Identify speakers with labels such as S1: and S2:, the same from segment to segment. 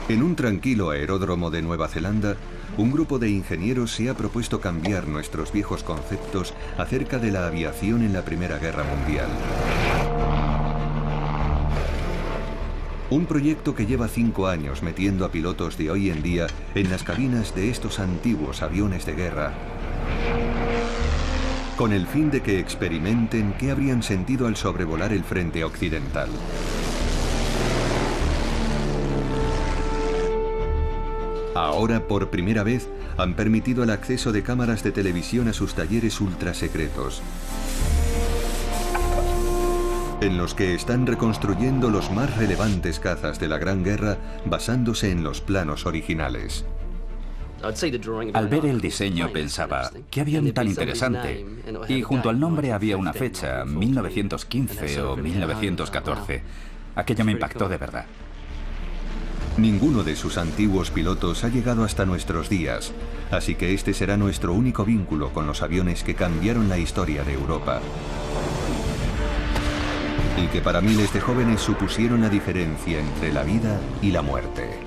S1: En un tranquilo aeródromo de Nueva Zelanda, un grupo de ingenieros se ha propuesto cambiar nuestros viejos conceptos acerca de la aviación en la Primera Guerra Mundial. Un proyecto que lleva 5 años metiendo a pilotos de hoy en día en las cabinas de estos antiguos aviones de guerra, con el fin de que experimenten qué habrían sentido al sobrevolar el frente occidental. Ahora, por primera vez, han permitido el acceso de cámaras de televisión a sus talleres ultrasecretos, en los que están reconstruyendo los más relevantes cazas de la Gran Guerra basándose en los planos originales.
S2: Al ver el diseño pensaba, ¿qué avión tan interesante? Y junto al nombre había una fecha, 1915 o 1914. Aquello me impactó de verdad.
S1: Ninguno de sus antiguos pilotos ha llegado hasta nuestros días, así que este será nuestro único vínculo con los aviones que cambiaron la historia de Europa y que para miles de jóvenes supusieron la diferencia entre la vida y la muerte.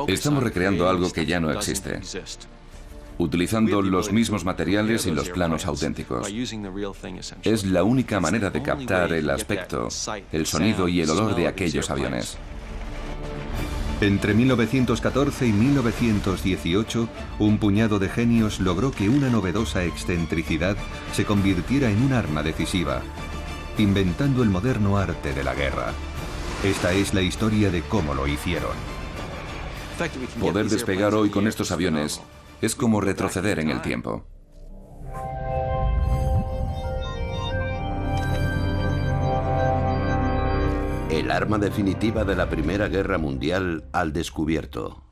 S3: Estamos recreando algo que ya no existe, utilizando los mismos materiales y los planos auténticos. Es la única manera de captar el aspecto, el sonido y el olor de aquellos aviones.
S1: Entre 1914 y 1918, un puñado de genios logró que una novedosa excentricidad se convirtiera en un arma decisiva, inventando el moderno arte de la guerra. Esta es la historia de cómo lo hicieron.
S3: Poder despegar hoy con estos aviones es como retroceder en el tiempo.
S4: El arma definitiva de la Primera Guerra Mundial al descubierto.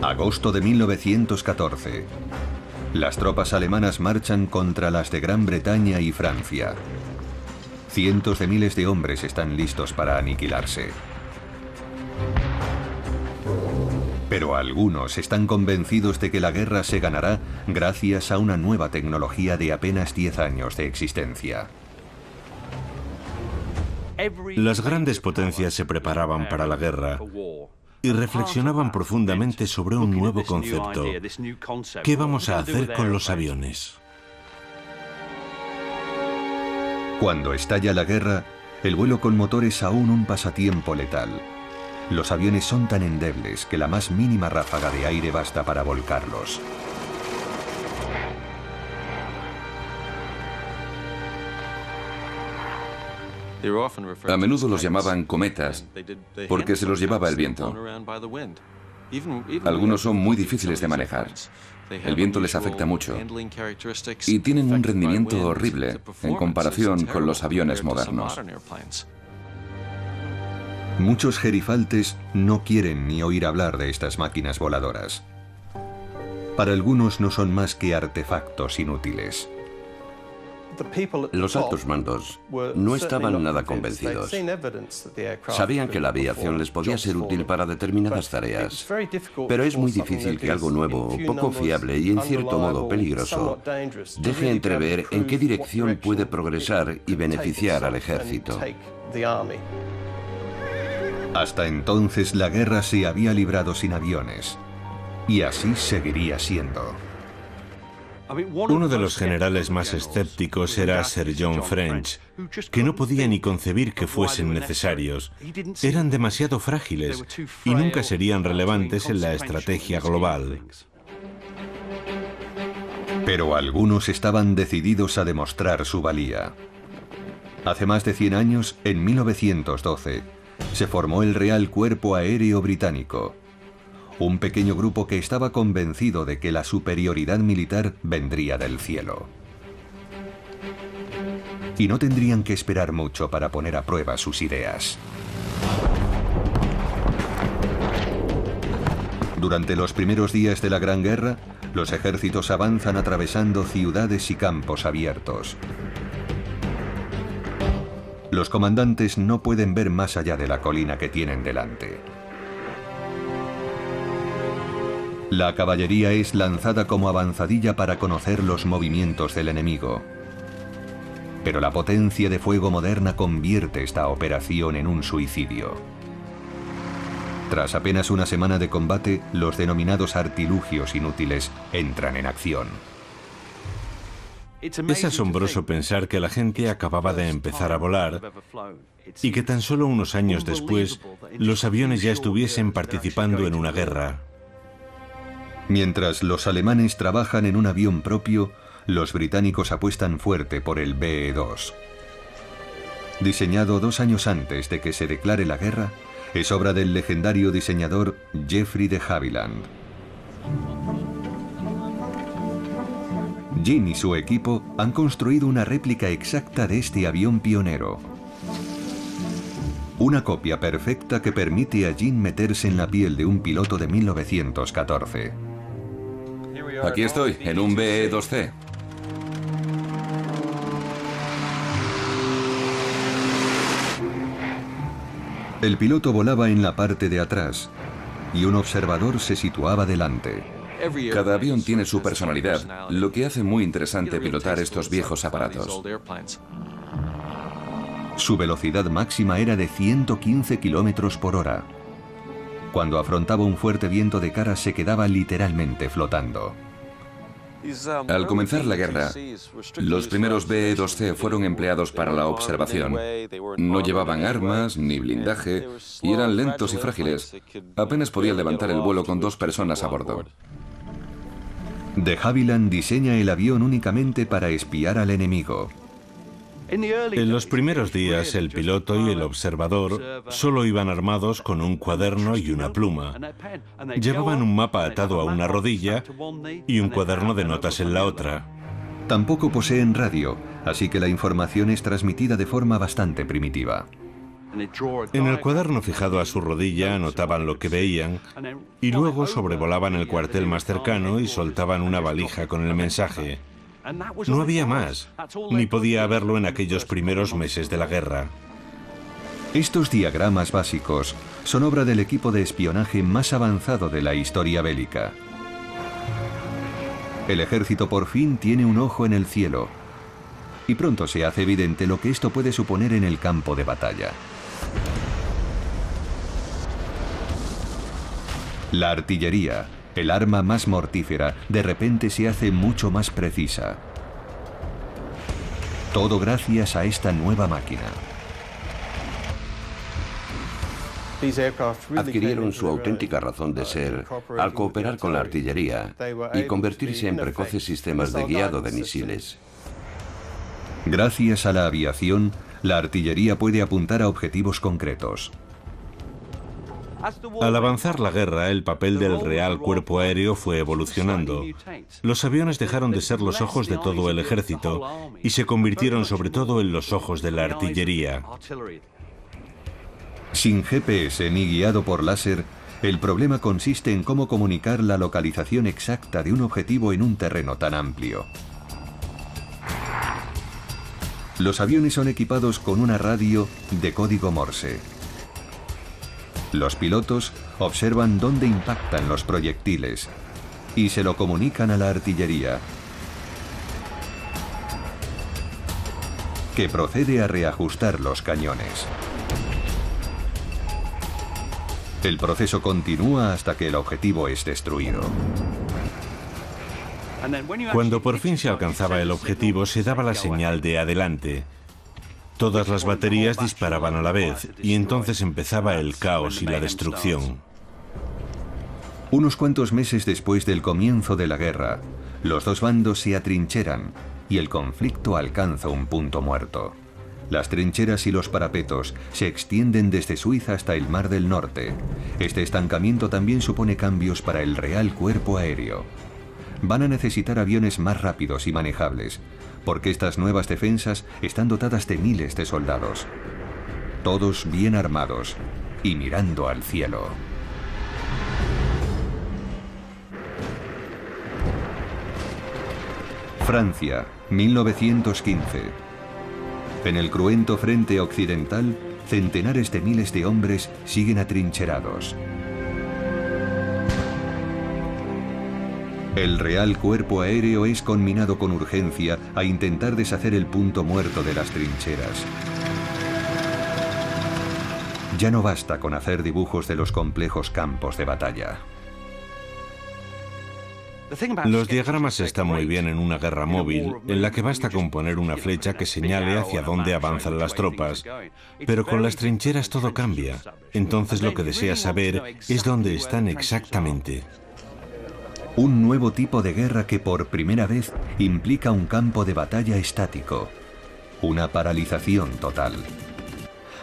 S1: Agosto de 1914. Las tropas alemanas marchan contra las de Gran Bretaña y Francia. Cientos de miles de hombres están listos para aniquilarse. Pero algunos están convencidos de que la guerra se ganará gracias a una nueva tecnología de apenas 10 años de existencia.
S5: Las grandes potencias se preparaban para la guerra y reflexionaban profundamente sobre un nuevo concepto. ¿Qué vamos a hacer con los aviones?
S1: Cuando estalla la guerra, el vuelo con motor es aún un pasatiempo letal. Los aviones son tan endebles que la más mínima ráfaga de aire basta para volcarlos.
S3: A menudo los llamaban cometas porque se los llevaba el viento. Algunos son muy difíciles de manejar. El viento les afecta mucho y tienen un rendimiento horrible en comparación con los aviones modernos.
S1: Muchos gerifaltes no quieren ni oír hablar de estas máquinas voladoras. Para algunos no son más que artefactos inútiles.
S4: Los altos mandos no estaban nada convencidos. Sabían que la aviación les podía ser útil para determinadas tareas, pero es muy difícil que algo nuevo, poco fiable y en cierto modo peligroso deje entrever en qué dirección puede progresar y beneficiar al ejército.
S1: Hasta entonces la guerra se había librado sin aviones, y así seguiría siendo.
S5: Uno de los generales más escépticos era Sir John French, que no podía ni concebir que fuesen necesarios. Eran demasiado frágiles y nunca serían relevantes en la estrategia global.
S1: Pero algunos estaban decididos a demostrar su valía. Hace más de 100 años, en 1912, se formó el Real Cuerpo Aéreo Británico. Un pequeño grupo que estaba convencido de que la superioridad militar vendría del cielo. Y no tendrían que esperar mucho para poner a prueba sus ideas. Durante los primeros días de la Gran Guerra, los ejércitos avanzan atravesando ciudades y campos abiertos. Los comandantes no pueden ver más allá de la colina que tienen delante. La caballería es lanzada como avanzadilla para conocer los movimientos del enemigo. Pero la potencia de fuego moderna convierte esta operación en un suicidio. Tras apenas una semana de combate, los denominados artilugios inútiles entran en acción.
S5: Es asombroso pensar que la gente acababa de empezar a volar y que tan solo unos años después los aviones ya estuviesen participando en una guerra.
S1: Mientras los alemanes trabajan en un avión propio, los británicos apuestan fuerte por el BE-2. Diseñado 2 años antes de que se declare la guerra, es obra del legendario diseñador Geoffrey de Havilland. Jean y su equipo han construido una réplica exacta de este avión pionero. Una copia perfecta que permite a Jean meterse en la piel de un piloto de 1914.
S3: Aquí estoy, en un BE-2C.
S1: El piloto volaba en la parte de atrás y un observador se situaba delante.
S3: Cada avión tiene su personalidad, lo que hace muy interesante pilotar estos viejos aparatos.
S1: Su velocidad máxima era de 115 kilómetros por hora. Cuando afrontaba un fuerte viento de cara se quedaba literalmente flotando.
S3: Al comenzar la guerra, los primeros BE-2C fueron empleados para la observación. No llevaban armas ni blindaje y eran lentos y frágiles. Apenas podían levantar el vuelo con 2 personas a bordo.
S1: De Havilland diseña el avión únicamente para espiar al enemigo.
S5: En los primeros días, el piloto y el observador solo iban armados con un cuaderno y una pluma. Llevaban un mapa atado a una rodilla y un cuaderno de notas en la otra.
S1: Tampoco poseen radio, así que la información es transmitida de forma bastante primitiva.
S5: En el cuaderno fijado a su rodilla anotaban lo que veían y luego sobrevolaban el cuartel más cercano y soltaban una valija con el mensaje. No había más, ni podía haberlo en aquellos primeros meses de la guerra.
S1: Estos diagramas básicos son obra del equipo de espionaje más avanzado de la historia bélica. El ejército por fin tiene un ojo en el cielo, y pronto se hace evidente lo que esto puede suponer en el campo de batalla. La artillería, el arma más mortífera, de repente se hace mucho más precisa. Todo gracias a esta nueva máquina.
S4: Adquirieron su auténtica razón de ser al cooperar con la artillería y convertirse en precoces sistemas de guiado de misiles.
S1: Gracias a la aviación, la artillería puede apuntar a objetivos concretos.
S5: Al avanzar la guerra, el papel del Real Cuerpo Aéreo fue evolucionando. Los aviones dejaron de ser los ojos de todo el ejército y se convirtieron sobre todo en los ojos de la artillería.
S1: Sin GPS ni guiado por láser, el problema consiste en cómo comunicar la localización exacta de un objetivo en un terreno tan amplio. Los aviones son equipados con una radio de código Morse. Los pilotos observan dónde impactan los proyectiles y se lo comunican a la artillería, que procede a reajustar los cañones. El proceso continúa hasta que el objetivo es destruido.
S5: Cuando por fin se alcanzaba el objetivo, se daba la señal de adelante. Todas las baterías disparaban a la vez y entonces empezaba el caos y la destrucción.
S1: Unos cuantos meses después del comienzo de la guerra, los dos bandos se atrincheran y el conflicto alcanza un punto muerto. Las trincheras y los parapetos se extienden desde Suiza hasta el Mar del Norte. Este estancamiento también supone cambios para el Real Cuerpo Aéreo. Van a necesitar aviones más rápidos y manejables, porque estas nuevas defensas están dotadas de miles de soldados, todos bien armados y mirando al cielo. Francia, 1915. En el cruento frente occidental, centenares de miles de hombres siguen atrincherados. El Real Cuerpo Aéreo es conminado con urgencia a intentar deshacer el punto muerto de las trincheras. Ya no basta con hacer dibujos de los complejos campos de batalla.
S5: Los diagramas están muy bien en una guerra móvil, en la que basta con poner una flecha que señale hacia dónde avanzan las tropas. Pero con las trincheras todo cambia. Entonces lo que deseas saber es dónde están exactamente.
S1: Un nuevo tipo de guerra que por primera vez implica un campo de batalla estático. Una paralización total.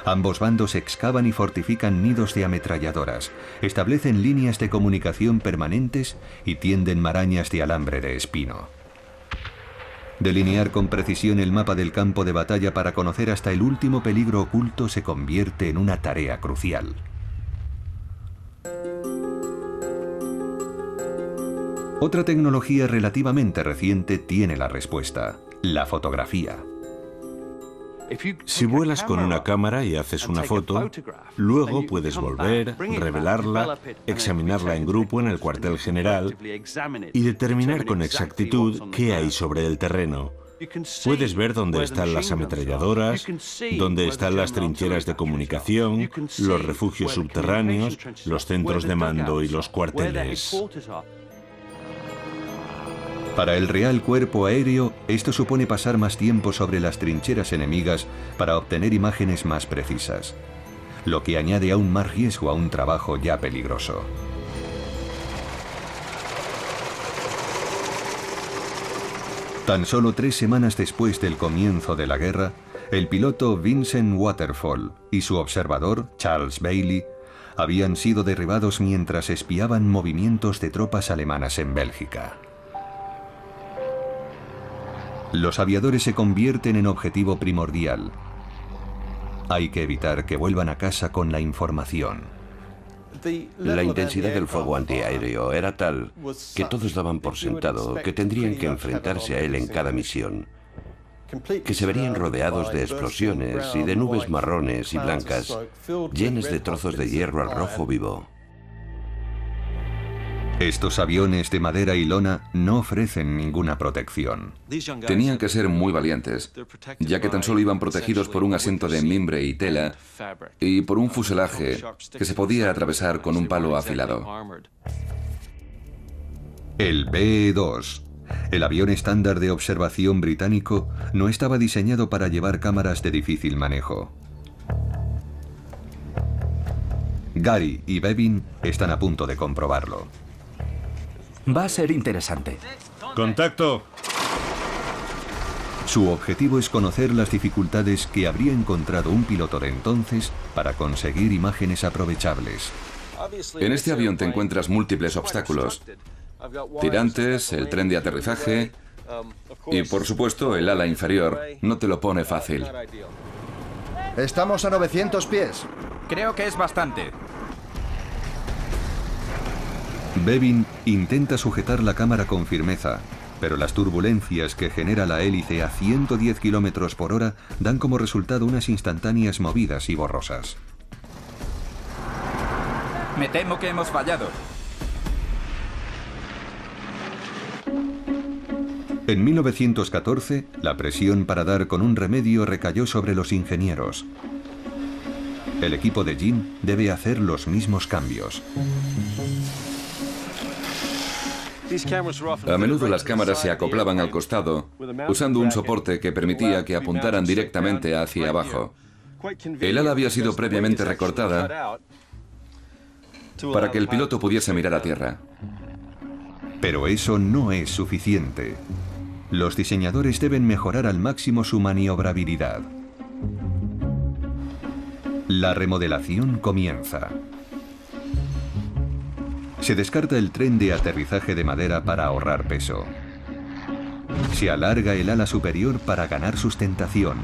S1: Ambos bandos excavan y fortifican nidos de ametralladoras, establecen líneas de comunicación permanentes y tienden marañas de alambre de espino. Delinear con precisión el mapa del campo de batalla para conocer hasta el último peligro oculto se convierte en una tarea crucial. Otra tecnología relativamente reciente tiene la respuesta: la fotografía.
S5: Si vuelas con una cámara y haces una foto, luego puedes volver, revelarla, examinarla en grupo en el cuartel general y determinar con exactitud qué hay sobre el terreno. Puedes ver dónde están las ametralladoras, dónde están las trincheras de comunicación, los refugios subterráneos, los centros de mando y los cuarteles.
S1: Para el Real Cuerpo Aéreo, esto supone pasar más tiempo sobre las trincheras enemigas para obtener imágenes más precisas, lo que añade aún más riesgo a un trabajo ya peligroso. Tan solo 3 semanas después del comienzo de la guerra, el piloto Vincent Waterfall y su observador, Charles Bailey, habían sido derribados mientras espiaban movimientos de tropas alemanas en Bélgica. Los aviadores se convierten en objetivo primordial. Hay que evitar que vuelvan a casa con la información.
S4: La intensidad del fuego antiaéreo era tal que todos daban por sentado que tendrían que enfrentarse a él en cada misión, que se verían rodeados de explosiones y de nubes marrones y blancas, llenas de trozos de hierro al rojo vivo.
S1: Estos aviones de madera y lona no ofrecen ninguna protección.
S3: Tenían que ser muy valientes, ya que tan solo iban protegidos por un asiento de mimbre y tela y por un fuselaje que se podía atravesar con un palo afilado.
S1: El BE-2, el avión estándar de observación británico, no estaba diseñado para llevar cámaras de difícil manejo. Gary y Bevin están a punto de comprobarlo.
S2: Va a ser interesante.
S5: ¡Contacto!
S1: Su objetivo es conocer las dificultades que habría encontrado un piloto de entonces para conseguir imágenes aprovechables.
S3: En este avión te encuentras múltiples obstáculos. Tirantes, el tren de aterrizaje y, por supuesto, el ala inferior. No te lo pone fácil.
S6: Estamos a 900 pies.
S2: Creo que es bastante.
S1: Bevin intenta sujetar la cámara con firmeza, pero las turbulencias que genera la hélice a 110 km por hora dan como resultado unas instantáneas movidas y borrosas.
S2: Me temo que hemos fallado.
S1: En 1914, la presión para dar con un remedio recayó sobre los ingenieros. El equipo de Jean debe hacer los mismos cambios.
S3: A menudo las cámaras se acoplaban al costado, usando un soporte que permitía que apuntaran directamente hacia abajo. El ala había sido previamente recortada para que el piloto pudiese mirar a tierra.
S1: Pero eso no es suficiente. Los diseñadores deben mejorar al máximo su maniobrabilidad. La remodelación comienza. Se descarta el tren de aterrizaje de madera para ahorrar peso. Se alarga el ala superior para ganar sustentación.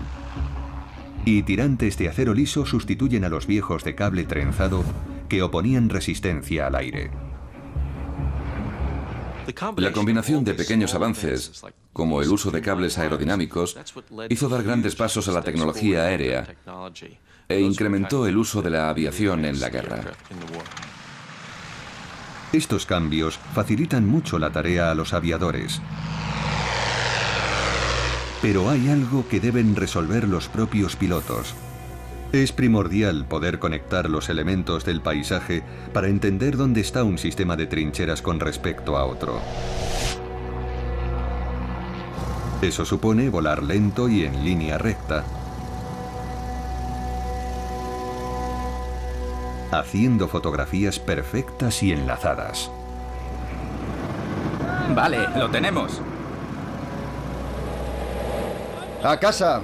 S1: Y tirantes de acero liso sustituyen a los viejos de cable trenzado que oponían resistencia al aire.
S3: La combinación de pequeños avances, como el uso de cables aerodinámicos, hizo dar grandes pasos a la tecnología aérea e incrementó el uso de la aviación en la guerra.
S1: Estos cambios facilitan mucho la tarea a los aviadores. Pero hay algo que deben resolver los propios pilotos. Es primordial poder conectar los elementos del paisaje para entender dónde está un sistema de trincheras con respecto a otro. Eso supone volar lento y en línea recta, haciendo fotografías perfectas y enlazadas.
S2: Vale, lo tenemos.
S6: ¡A casa!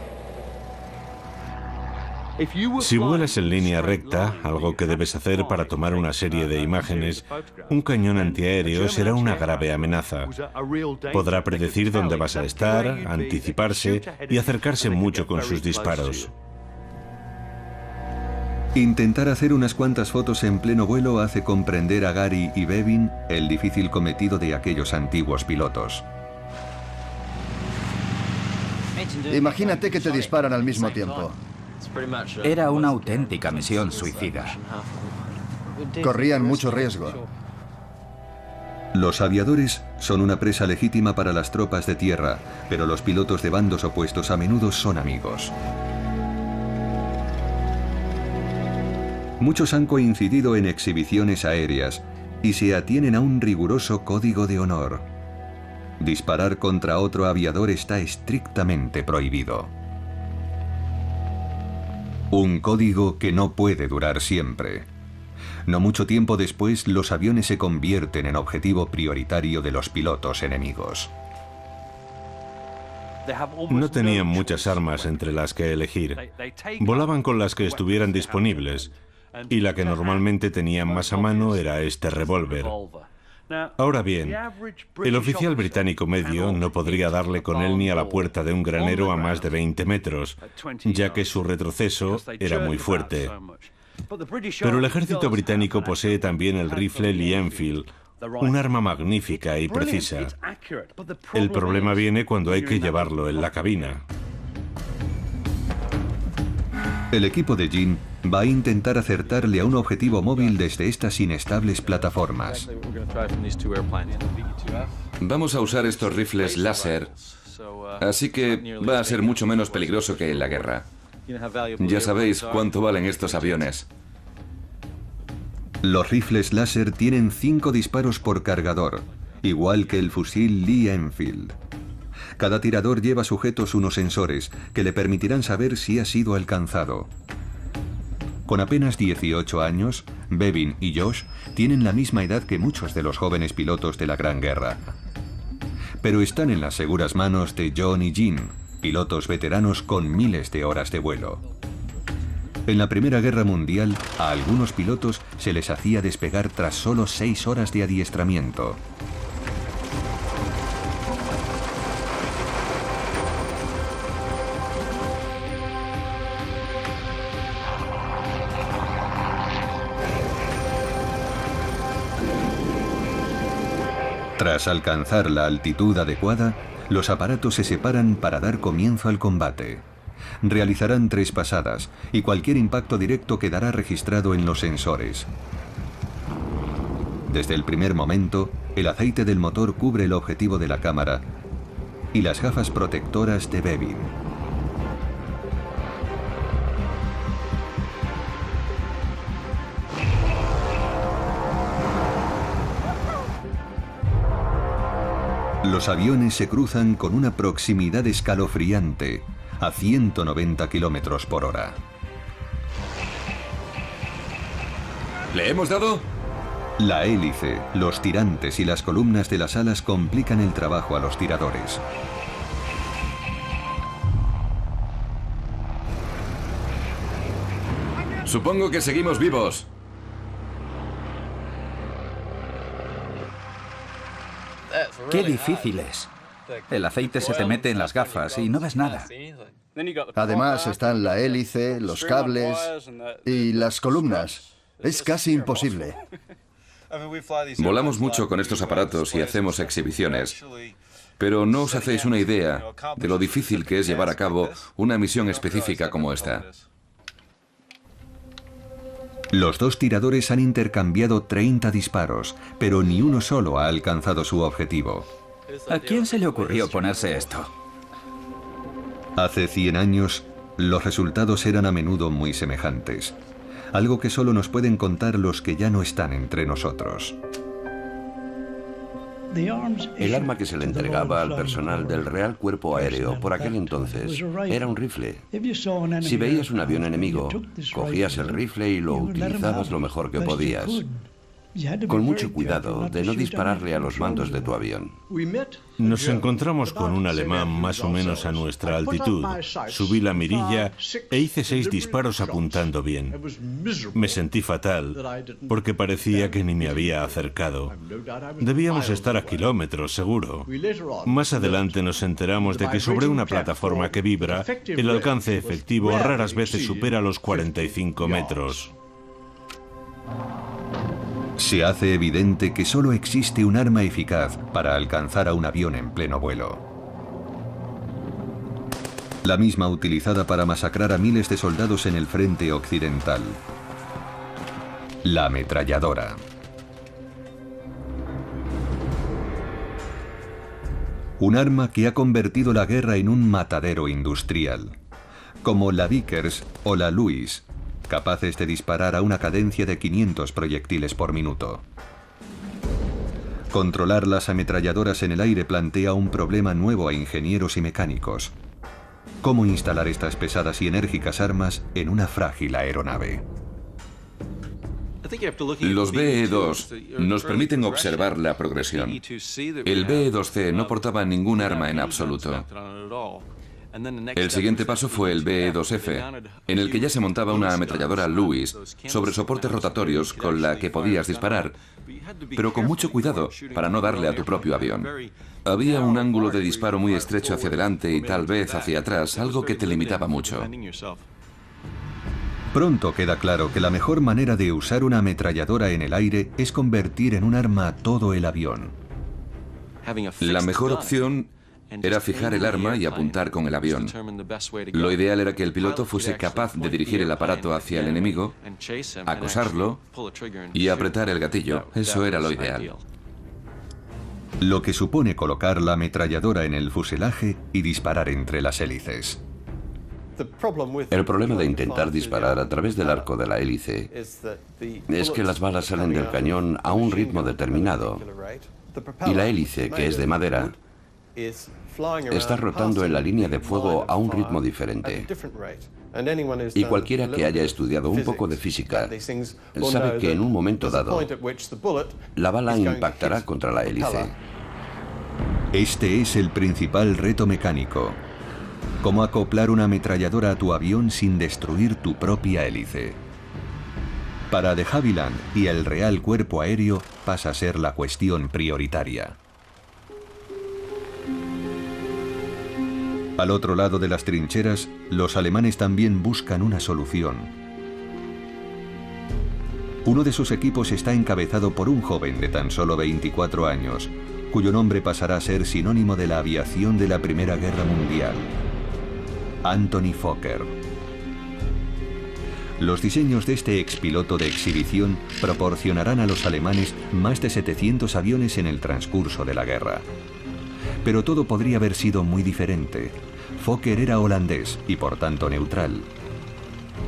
S5: Si vuelas en línea recta, algo que debes hacer para tomar una serie de imágenes, un cañón antiaéreo será una grave amenaza. Podrá predecir dónde vas a estar, anticiparse y acercarse mucho con sus disparos.
S1: Intentar hacer unas cuantas fotos en pleno vuelo hace comprender a Gary y Bevin el difícil cometido de aquellos antiguos pilotos.
S6: Imagínate que te disparan al mismo tiempo.
S2: Era una auténtica misión suicida.
S6: Corrían mucho riesgo.
S1: Los aviadores son una presa legítima para las tropas de tierra, pero los pilotos de bandos opuestos a menudo son amigos. Muchos han coincidido en exhibiciones aéreas y se atienen a un riguroso código de honor. Disparar contra otro aviador está estrictamente prohibido. Un código que no puede durar siempre. No mucho tiempo después, los aviones se convierten en objetivo prioritario de los pilotos enemigos.
S5: No tenían muchas armas entre las que elegir. Volaban con las que estuvieran disponibles, y la que normalmente tenían más a mano era este revólver. Ahora bien, el oficial británico medio no podría darle con él ni a la puerta de un granero a más de 20 metros, ya que su retroceso era muy fuerte. Pero el ejército británico posee también el rifle Lee Enfield, un arma magnífica y precisa. El problema viene cuando hay que llevarlo en la cabina.
S1: El equipo de Jean va a intentar acertarle a un objetivo móvil desde estas inestables plataformas.
S3: Vamos a usar estos rifles láser, así que va a ser mucho menos peligroso que en la guerra. Ya sabéis cuánto valen estos aviones.
S1: Los rifles láser tienen 5 disparos por cargador, igual que el fusil Lee Enfield. Cada tirador lleva sujetos unos sensores que le permitirán saber si ha sido alcanzado. Con apenas 18 años, Bevin y Josh tienen la misma edad que muchos de los jóvenes pilotos de la Gran Guerra. Pero están en las seguras manos de John y Jean, pilotos veteranos con miles de horas de vuelo. En la Primera Guerra Mundial, a algunos pilotos se les hacía despegar tras solo 6 horas de adiestramiento. Tras alcanzar la altitud adecuada, los aparatos se separan para dar comienzo al combate. Realizarán 3 pasadas y cualquier impacto directo quedará registrado en los sensores. Desde el primer momento, el aceite del motor cubre el objetivo de la cámara y las gafas protectoras de Bevin. Los aviones se cruzan con una proximidad escalofriante, a 190 kilómetros por hora.
S3: ¿Le hemos dado?
S1: La hélice, los tirantes y las columnas de las alas complican el trabajo a los tiradores.
S3: Supongo que seguimos vivos.
S2: ¡Qué difícil es! El aceite se te mete en las gafas y no ves nada.
S6: Además están la hélice, los cables y las columnas. Es casi imposible.
S3: Volamos mucho con estos aparatos y hacemos exhibiciones, pero no os hacéis una idea de lo difícil que es llevar a cabo una misión específica como esta.
S1: Los dos tiradores han intercambiado 30 disparos, pero ni uno solo ha alcanzado su objetivo.
S2: ¿A quién se le ocurrió ponerse esto?
S1: Hace 100 años, los resultados eran a menudo muy semejantes, algo que solo nos pueden contar los que ya no están entre nosotros.
S4: El arma que se le entregaba al personal del Real Cuerpo Aéreo por aquel entonces era un rifle. Si veías un avión enemigo, cogías el rifle y lo utilizabas lo mejor que podías, con mucho cuidado de no dispararle a los mandos de tu avión.
S5: Nos encontramos con un alemán más o menos a nuestra altitud. Subí la mirilla e hice 6 disparos apuntando bien. Me sentí fatal, porque parecía que ni me había acercado. Debíamos estar a kilómetros, seguro. Más adelante nos enteramos de que sobre una plataforma que vibra, el alcance efectivo raras veces supera los 45 metros.
S1: Se hace evidente que solo existe un arma eficaz para alcanzar a un avión en pleno vuelo. La misma utilizada para masacrar a miles de soldados en el frente occidental. La ametralladora. Un arma que ha convertido la guerra en un matadero industrial, como la Vickers o la Lewis, capaces de disparar a una cadencia de 500 proyectiles por minuto. Controlar las ametralladoras en el aire plantea un problema nuevo a ingenieros y mecánicos. ¿Cómo instalar estas pesadas y enérgicas armas en una frágil aeronave?
S3: Los BE-2 nos permiten observar la progresión. El BE-2C no portaba ningún arma en absoluto. El siguiente paso fue el BE-2F, en el que ya se montaba una ametralladora Lewis sobre soportes rotatorios con la que podías disparar, pero con mucho cuidado para no darle a tu propio avión. Había un ángulo de disparo muy estrecho hacia adelante y tal vez hacia atrás, algo que te limitaba mucho.
S1: Pronto queda claro que la mejor manera de usar una ametralladora en el aire es convertir en un arma todo el avión.
S3: La mejor opción era fijar el arma y apuntar con el avión. Lo ideal era que el piloto fuese capaz de dirigir el aparato hacia el enemigo, acosarlo y apretar el gatillo. Eso era lo ideal.
S1: Lo que supone colocar la ametralladora en el fuselaje y disparar entre las hélices.
S4: El problema de intentar disparar a través del arco de la hélice es que las balas salen del cañón a un ritmo determinado y la hélice, que es de madera, está rotando en la línea de fuego a un ritmo diferente. Y cualquiera que haya estudiado un poco de física sabe que en un momento dado la bala impactará contra la hélice.
S1: Este es el principal reto mecánico. Cómo acoplar una ametralladora a tu avión sin destruir tu propia hélice. Para de Havilland y el Real Cuerpo Aéreo pasa a ser la cuestión prioritaria. Al otro lado de las trincheras, los alemanes también buscan una solución. Uno de sus equipos está encabezado por un joven de tan solo 24 años, cuyo nombre pasará a ser sinónimo de la aviación de la Primera Guerra Mundial. Anthony Fokker. Los diseños de este expiloto de exhibición proporcionarán a los alemanes más de 700 aviones en el transcurso de la guerra. Pero todo podría haber sido muy diferente. Fokker era holandés y por tanto neutral.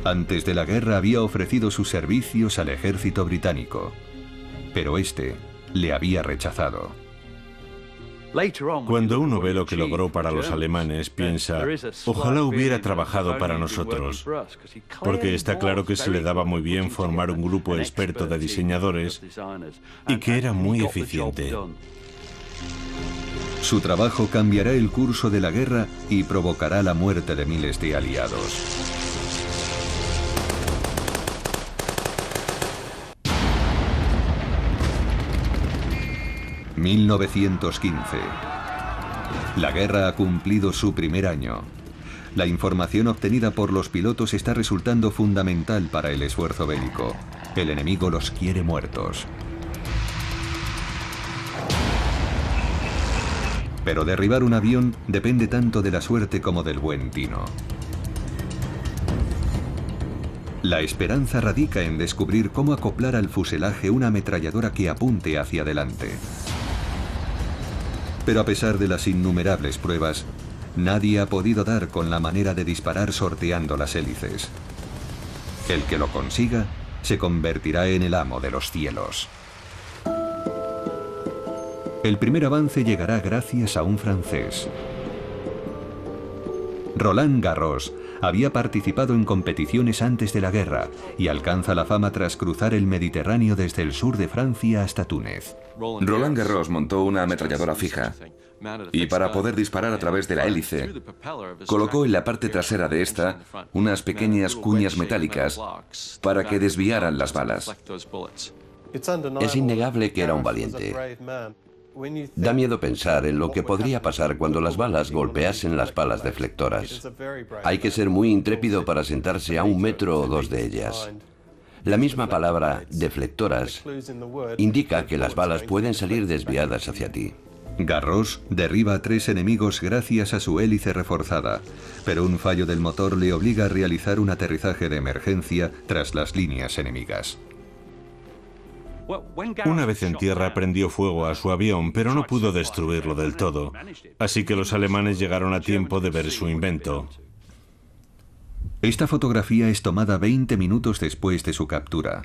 S1: Antes de la guerra había ofrecido sus servicios al ejército británico, pero este le había rechazado.
S5: Cuando uno ve lo que logró para los alemanes, piensa, ojalá hubiera trabajado para nosotros, porque está claro que se le daba muy bien formar un grupo experto de diseñadores y que era muy eficiente.
S1: Su trabajo cambiará el curso de la guerra y provocará la muerte de miles de aliados. ...1915... La guerra ha cumplido su primer año. La información obtenida por los pilotos está resultando fundamental para el esfuerzo bélico. El enemigo los quiere muertos. Pero derribar un avión depende tanto de la suerte como del buen tino. La esperanza radica en descubrir cómo acoplar al fuselaje una ametralladora que apunte hacia adelante. Pero a pesar de las innumerables pruebas, nadie ha podido dar con la manera de disparar sorteando las hélices. El que lo consiga se convertirá en el amo de los cielos. El primer avance llegará gracias a un francés. Roland Garros había participado en competiciones antes de la guerra y alcanza la fama tras cruzar el Mediterráneo desde el sur de Francia hasta Túnez.
S3: Roland Garros montó una ametralladora fija y para poder disparar a través de la hélice, colocó en la parte trasera de esta unas pequeñas cuñas metálicas para que desviaran las balas.
S4: Es innegable que era un valiente. Da miedo pensar en lo que podría pasar cuando las balas golpeasen las palas deflectoras. Hay que ser muy intrépido para sentarse a 1 metro o 2 de ellas. La misma palabra, deflectoras, indica que las balas pueden salir desviadas hacia ti.
S1: Garros derriba a 3 enemigos gracias a su hélice reforzada, pero un fallo del motor le obliga a realizar un aterrizaje de emergencia tras las líneas enemigas.
S5: Una vez en tierra prendió fuego a su avión, pero no pudo destruirlo del todo. Así que los alemanes llegaron a tiempo de ver su invento.
S1: Esta fotografía es tomada 20 minutos después de su captura.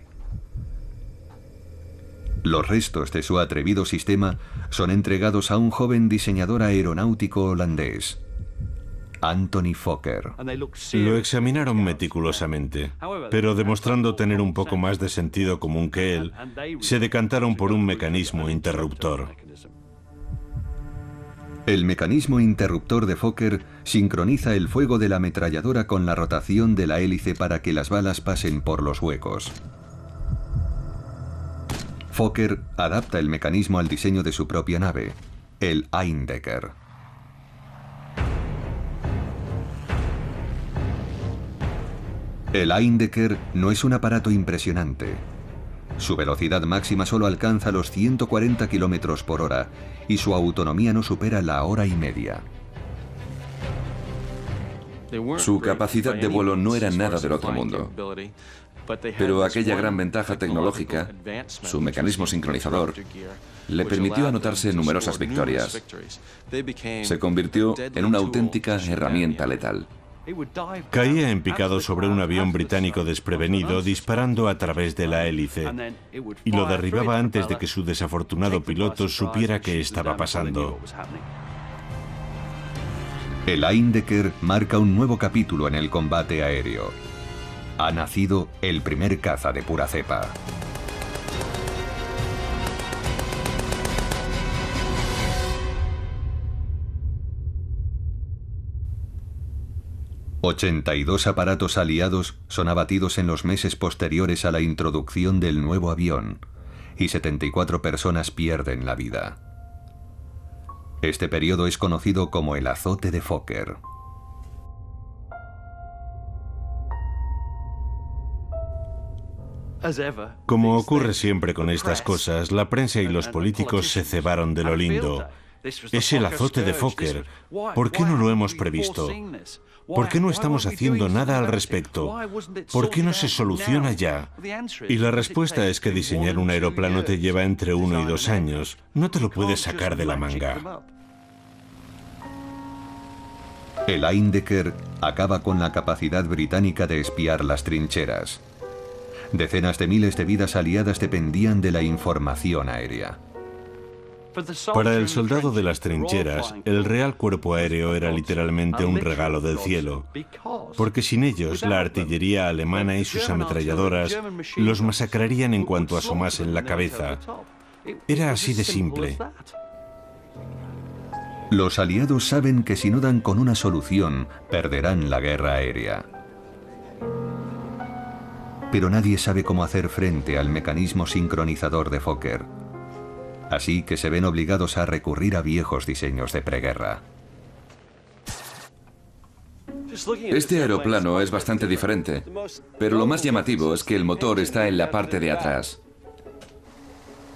S1: Los restos de su atrevido sistema son entregados a un joven diseñador aeronáutico holandés, Anthony Fokker.
S5: Lo examinaron meticulosamente, pero demostrando tener un poco más de sentido común que él, se decantaron por un mecanismo interruptor.
S1: El mecanismo interruptor de Fokker sincroniza el fuego de la ametralladora con la rotación de la hélice para que las balas pasen por los huecos. Fokker adapta el mecanismo al diseño de su propia nave, el Eindecker. El Eindecker no es un aparato impresionante. Su velocidad máxima solo alcanza los 140 km por hora y su autonomía no supera la hora y media.
S3: Su capacidad de vuelo no era nada del otro mundo. Pero aquella gran ventaja tecnológica, su mecanismo sincronizador, le permitió anotarse numerosas victorias. Se convirtió en una auténtica herramienta letal.
S5: Caía en picado sobre un avión británico desprevenido, disparando a través de la hélice, y lo derribaba antes de que su desafortunado piloto supiera qué estaba pasando.
S1: El Eindecker marca un nuevo capítulo en el combate aéreo. Ha nacido el primer caza de pura cepa. ...82 aparatos aliados son abatidos en los meses posteriores a la introducción del nuevo avión... ...y 74 personas pierden la vida. Este periodo es conocido como el azote de Fokker.
S5: Como ocurre siempre con estas cosas, la prensa y los políticos se cebaron de lo lindo. Es el azote de Fokker. ¿Por qué no lo hemos previsto? ¿Por qué no estamos haciendo nada al respecto? ¿Por qué no se soluciona ya? Y la respuesta es que diseñar un aeroplano te lleva entre 1 y 2 años. No te lo puedes sacar de la manga.
S1: El Eindecker acaba con la capacidad británica de espiar las trincheras. Decenas de miles de vidas aliadas dependían de la información aérea.
S5: Para el soldado de las trincheras, el Real Cuerpo Aéreo era literalmente un regalo del cielo, porque sin ellos la artillería alemana y sus ametralladoras los masacrarían en cuanto asomasen la cabeza. Era así de simple.
S1: Los aliados saben que si no dan con una solución, perderán la guerra aérea. Pero nadie sabe cómo hacer frente al mecanismo sincronizador de Fokker. Así que se ven obligados a recurrir a viejos diseños de preguerra.
S3: Este aeroplano es bastante diferente, pero lo más llamativo es que el motor está en la parte de atrás.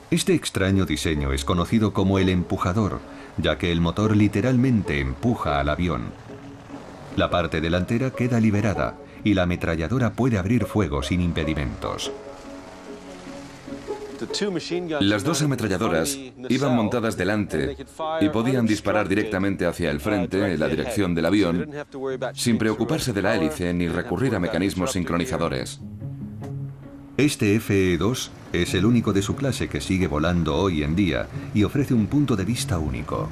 S1: Este extraño diseño es conocido como el empujador, ya que el motor literalmente empuja al avión. La parte delantera queda liberada y la ametralladora puede abrir fuego sin impedimentos.
S3: Las dos ametralladoras iban montadas delante y podían disparar directamente hacia el frente, en la dirección del avión, sin preocuparse de la hélice ni recurrir a mecanismos sincronizadores.
S1: Este FE-2 es el único de su clase que sigue volando hoy en día y ofrece un punto de vista único.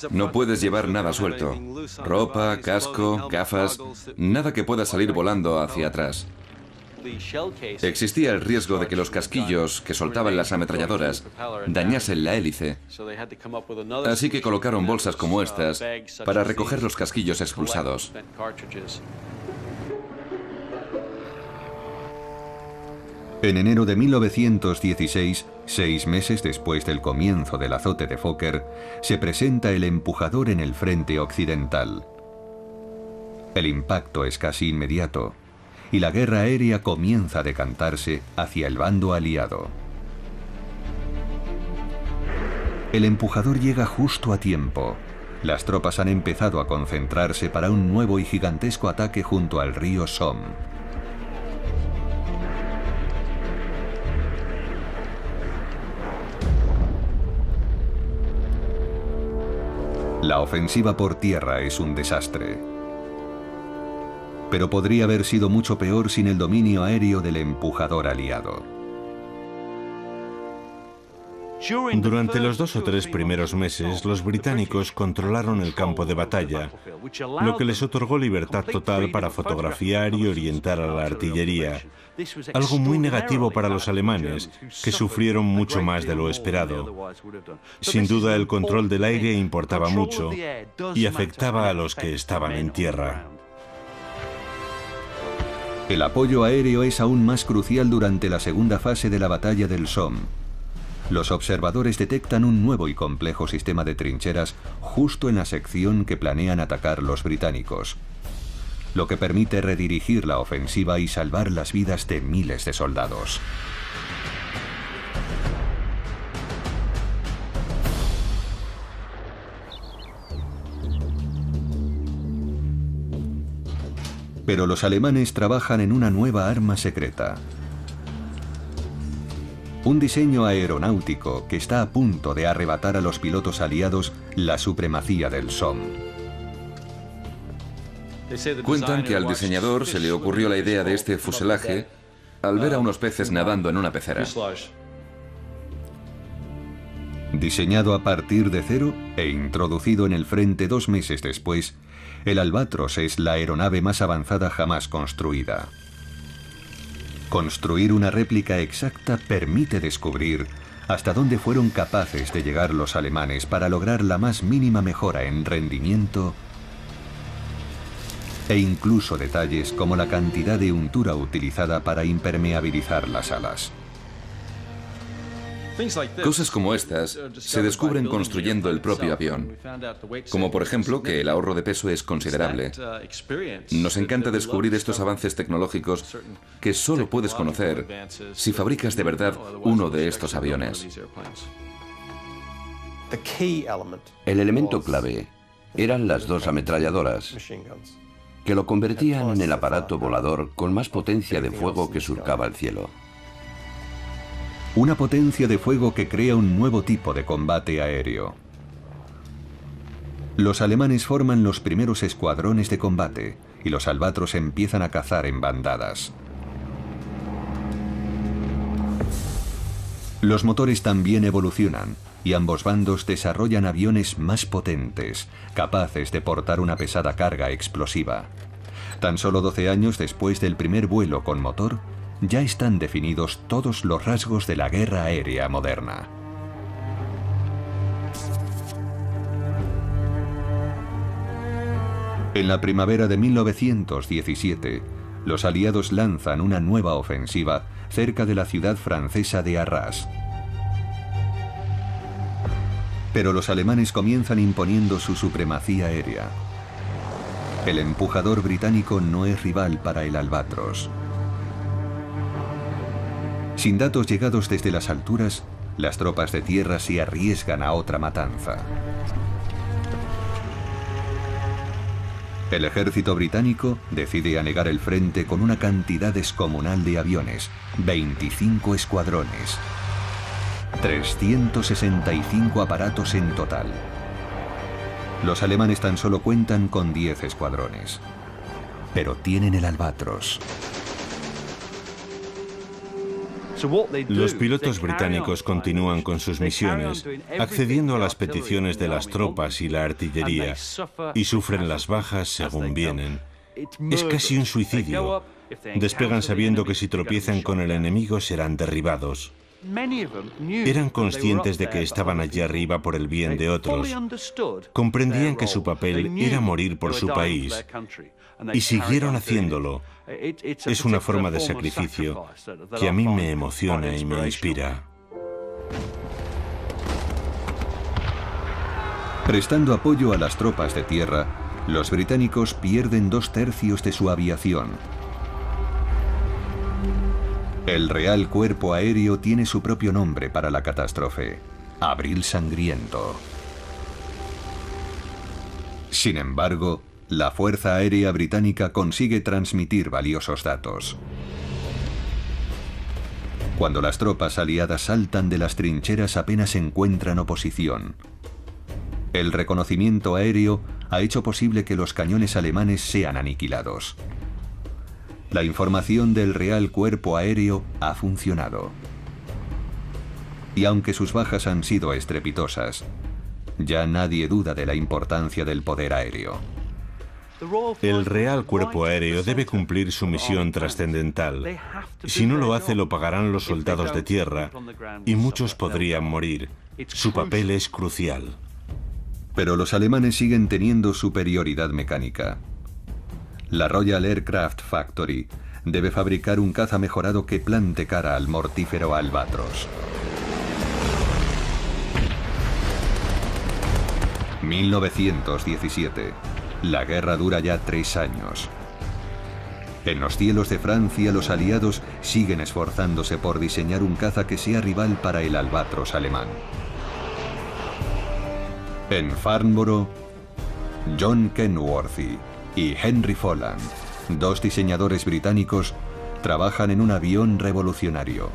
S3: No puedes llevar nada suelto. Ropa, casco, gafas, nada que pueda salir volando hacia atrás. Existía el riesgo de que los casquillos que soltaban las ametralladoras dañasen la hélice, así que colocaron bolsas como estas para recoger los casquillos expulsados.
S1: En enero de 1916, 6 meses después del comienzo del azote de Fokker, se presenta el empujador en el frente occidental. El impacto es casi inmediato y la guerra aérea comienza a decantarse hacia el bando aliado. El empujador llega justo a tiempo. Las tropas han empezado a concentrarse para un nuevo y gigantesco ataque junto al río Somme. La ofensiva por tierra es un desastre. Pero podría haber sido mucho peor sin el dominio aéreo del empujador aliado.
S5: Durante los 2 o 3 primeros meses, los británicos controlaron el campo de batalla, lo que les otorgó libertad total para fotografiar y orientar a la artillería, algo muy negativo para los alemanes, que sufrieron mucho más de lo esperado. Sin duda, el control del aire importaba mucho y afectaba a los que estaban en tierra.
S1: El apoyo aéreo es aún más crucial durante la segunda fase de la batalla del Somme. Los observadores detectan un nuevo y complejo sistema de trincheras justo en la sección que planean atacar los británicos, lo que permite redirigir la ofensiva y salvar las vidas de miles de soldados. Pero los alemanes trabajan en una nueva arma secreta. Un diseño aeronáutico que está a punto de arrebatar a los pilotos aliados la supremacía del Somme.
S3: Cuentan que al diseñador se le ocurrió la idea de este fuselaje al ver a unos peces nadando en una pecera.
S1: Diseñado a partir de cero e introducido en el frente 2 meses después, el Albatros es la aeronave más avanzada jamás construida. Construir una réplica exacta permite descubrir hasta dónde fueron capaces de llegar los alemanes para lograr la más mínima mejora en rendimiento e incluso detalles como la cantidad de untura utilizada para impermeabilizar las alas.
S3: Cosas como estas se descubren construyendo el propio avión, como por ejemplo que el ahorro de peso es considerable. Nos encanta descubrir estos avances tecnológicos que solo puedes conocer si fabricas de verdad uno de estos aviones.
S4: El elemento clave eran las 2 ametralladoras, que lo convertían en el aparato volador con más potencia de fuego que surcaba el cielo.
S1: Una potencia de fuego que crea un nuevo tipo de combate aéreo. Los alemanes forman los primeros escuadrones de combate y los Albatros empiezan a cazar en bandadas. Los motores también evolucionan y ambos bandos desarrollan aviones más potentes, capaces de portar una pesada carga explosiva. Tan solo 12 años después del primer vuelo con motor, ya están definidos todos los rasgos de la guerra aérea moderna. En la primavera de 1917, los aliados lanzan una nueva ofensiva cerca de la ciudad francesa de Arras. Pero los alemanes comienzan imponiendo su supremacía aérea. El empujador británico no es rival para el Albatros. Sin datos llegados desde las alturas, las tropas de tierra se arriesgan a otra matanza. El ejército británico decide anegar el frente con una cantidad descomunal de aviones, 25 escuadrones, 365 aparatos en total. Los alemanes tan solo cuentan con 10 escuadrones, pero tienen el Albatros.
S5: Los pilotos británicos continúan con sus misiones, accediendo a las peticiones de las tropas y la artillería, y sufren las bajas según vienen. Es casi un suicidio. Despegan sabiendo que si tropiezan con el enemigo serán derribados. Eran conscientes de que estaban allí arriba por el bien de otros. Comprendían que su papel era morir por su país. Y siguieron haciéndolo. Es una forma de sacrificio que a mí me emociona y me inspira.
S1: Prestando apoyo a las tropas de tierra, los británicos pierden 2/3 de su aviación. El Real Cuerpo Aéreo tiene su propio nombre para la catástrofe: Abril Sangriento. Sin embargo, la Fuerza Aérea Británica consigue transmitir valiosos datos. Cuando las tropas aliadas saltan de las trincheras apenas encuentran oposición. El reconocimiento aéreo ha hecho posible que los cañones alemanes sean aniquilados. La información del Real Cuerpo Aéreo ha funcionado. Y aunque sus bajas han sido estrepitosas, ya nadie duda de la importancia del poder aéreo.
S5: El Real Cuerpo Aéreo debe cumplir su misión trascendental. Si no lo hace, lo pagarán los soldados de tierra, y muchos podrían morir. Su papel es crucial.
S1: Pero los alemanes siguen teniendo superioridad mecánica. La Royal Aircraft Factory debe fabricar un caza mejorado que plante cara al mortífero Albatros. 1917. La guerra dura ya 3 años. En los cielos de Francia, los aliados siguen esforzándose por diseñar un caza que sea rival para el Albatros alemán. En Farnborough, John Kenworthy y Henry Folland, 2 diseñadores británicos, trabajan en un avión revolucionario.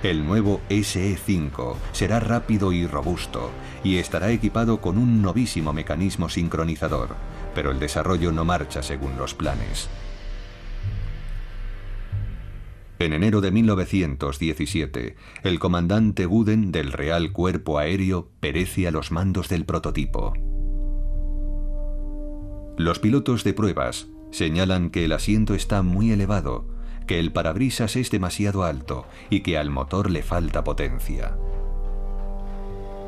S1: El nuevo SE-5 será rápido y robusto y estará equipado con un novísimo mecanismo sincronizador, pero el desarrollo no marcha según los planes. En enero de 1917, el comandante Wooden del Real Cuerpo Aéreo perece a los mandos del prototipo. Los pilotos de pruebas señalan que el asiento está muy elevado, que el parabrisas es demasiado alto y que al motor le falta potencia.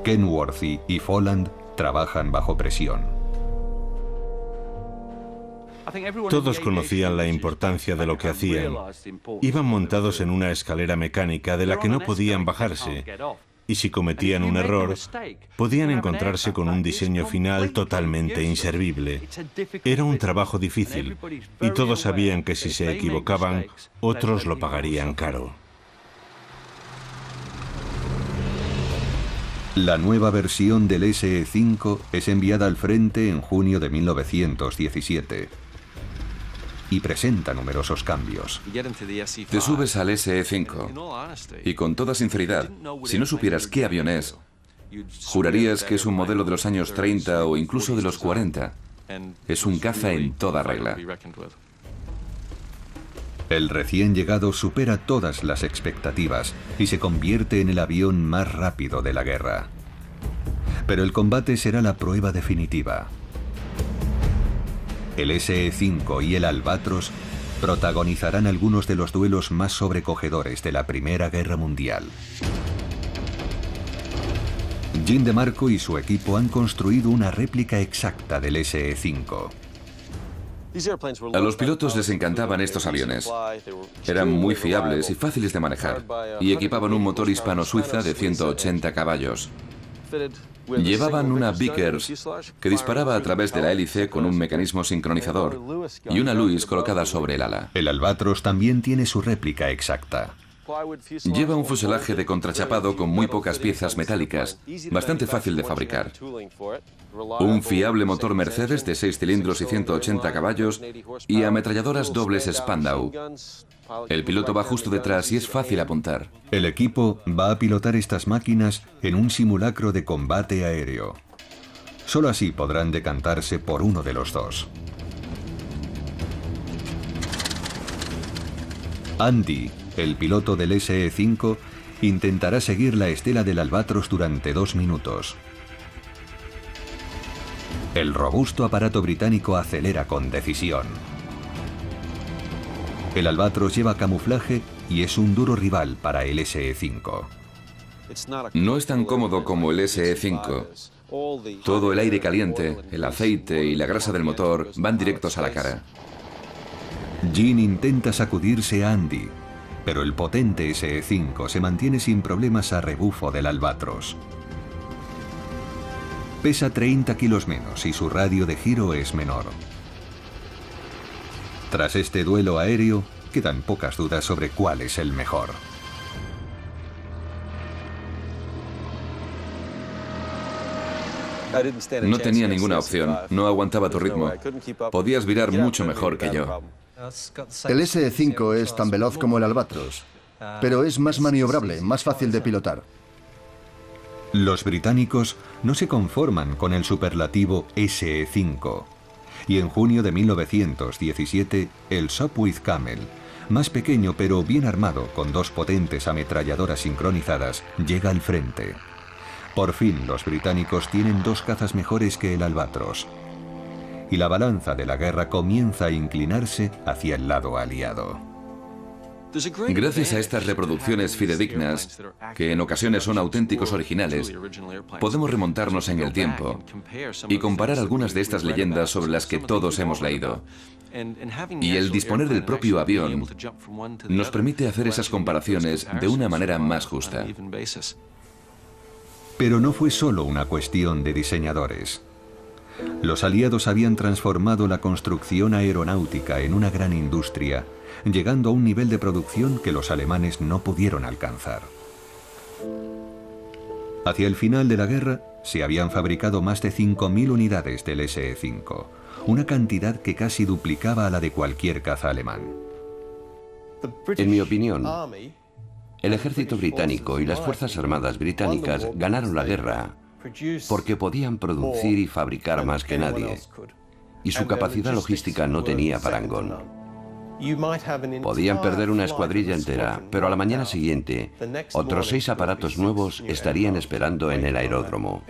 S1: Kenworthy y Folland trabajan bajo presión.
S5: Todos conocían la importancia de lo que hacían. Iban montados en una escalera mecánica de la que no podían bajarse, y si cometían un error, podían encontrarse con un diseño final totalmente inservible. Era un trabajo difícil, y todos sabían que si se equivocaban, otros lo pagarían caro.
S1: La nueva versión del SE-5 es enviada al frente en junio de 1917 y presenta numerosos cambios.
S3: Te subes al SE-5 y con toda sinceridad, si no supieras qué avión es, jurarías que es un modelo de los años 30 o incluso de los 40. Es un caza en toda regla.
S1: El recién llegado supera todas las expectativas y se convierte en el avión más rápido de la guerra. Pero el combate será la prueba definitiva. El SE-5 y el Albatros protagonizarán algunos de los duelos más sobrecogedores de la Primera Guerra Mundial. Jean DeMarco y su equipo han construido una réplica exacta del SE-5.
S3: A los pilotos les encantaban estos aviones. Eran muy fiables y fáciles de manejar, y equipaban un motor hispano-suiza de 180 caballos. Llevaban una Vickers que disparaba a través de la hélice con un mecanismo sincronizador y una Lewis colocada sobre el ala.
S1: El Albatros también tiene su réplica exacta.
S3: Lleva un fuselaje de contrachapado con muy pocas piezas metálicas, bastante fácil de fabricar. Un fiable motor Mercedes de 6 cilindros y 180 caballos y ametralladoras dobles Spandau. El piloto va justo detrás y es fácil apuntar.
S1: El equipo va a pilotar estas máquinas en un simulacro de combate aéreo. Solo así podrán decantarse por uno de los dos. Andy, el piloto del SE-5, intentará seguir la estela del Albatros durante 2 minutos. El robusto aparato británico acelera con decisión. El Albatros lleva camuflaje y es un duro rival para el SE-5.
S3: No es tan cómodo como el SE-5. Todo el aire caliente, el aceite y la grasa del motor van directos a la cara.
S1: Jean intenta sacudirse a Andy, pero el potente SE-5 se mantiene sin problemas a rebufo del Albatros. Pesa 30 kilos menos y su radio de giro es menor. Tras este duelo aéreo, quedan pocas dudas sobre cuál es el mejor.
S3: No tenía ninguna opción, no aguantaba tu ritmo. Podías virar mucho mejor que yo.
S6: El SE-5 es tan veloz como el Albatros, pero es más maniobrable, más fácil de pilotar.
S1: Los británicos no se conforman con el superlativo SE-5. Y en junio de 1917, el Sopwith Camel, más pequeño pero bien armado con 2 potentes ametralladoras sincronizadas, llega al frente. Por fin los británicos tienen 2 cazas mejores que el Albatros. Y la balanza de la guerra comienza a inclinarse hacia el lado aliado.
S3: Gracias a estas reproducciones fidedignas, que en ocasiones son auténticos originales, podemos remontarnos en el tiempo y comparar algunas de estas leyendas sobre las que todos hemos leído. Y el disponer del propio avión nos permite hacer esas comparaciones de una manera más justa.
S1: Pero no fue solo una cuestión de diseñadores. Los aliados habían transformado la construcción aeronáutica en una gran industria, llegando a un nivel de producción que los alemanes no pudieron alcanzar. Hacia el final de la guerra, se habían fabricado más de 5.000 unidades del SE-5, una cantidad que casi duplicaba a la de cualquier caza alemán.
S4: En mi opinión, el ejército británico y las fuerzas armadas británicas ganaron la guerra porque podían producir y fabricar más que nadie, y su capacidad logística no tenía parangón. Podían perder una escuadrilla entera, pero a la mañana siguiente, otros 6 aparatos nuevos estarían esperando en el aeródromo.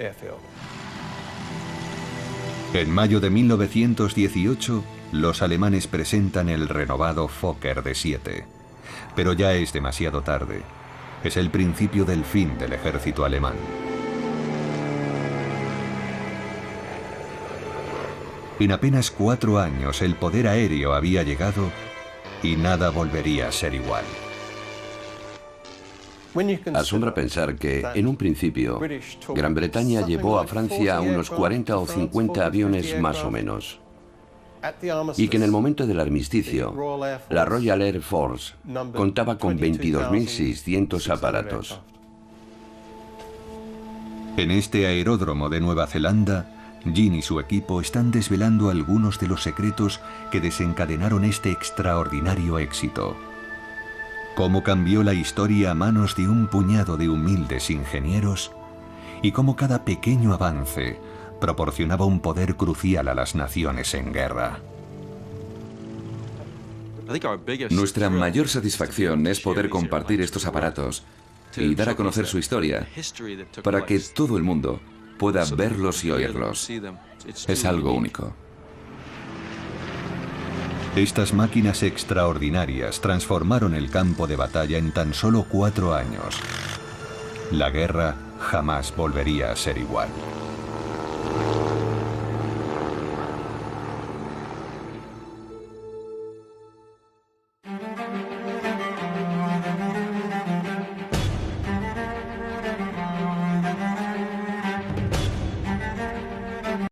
S1: En mayo de 1918, los alemanes presentan el renovado Fokker D-7. Pero ya es demasiado tarde. Es el principio del fin del ejército alemán. En apenas 4 años el poder aéreo había llegado y nada volvería a ser igual.
S4: Asombra pensar que, en un principio, Gran Bretaña llevó a Francia unos 40 o 50 aviones más o menos, y que en el momento del armisticio, la Royal Air Force contaba con 22.600 aparatos.
S1: En este aeródromo de Nueva Zelanda, Jean y su equipo están desvelando algunos de los secretos que desencadenaron este extraordinario éxito. Cómo cambió la historia a manos de un puñado de humildes ingenieros y cómo cada pequeño avance proporcionaba un poder crucial a las naciones en guerra.
S3: Nuestra mayor satisfacción es poder compartir estos aparatos y dar a conocer su historia para que todo el mundo pueda verlos y oírlos. Es algo único.
S1: Estas máquinas extraordinarias transformaron el campo de batalla en tan solo 4 años. La guerra jamás volvería a ser igual.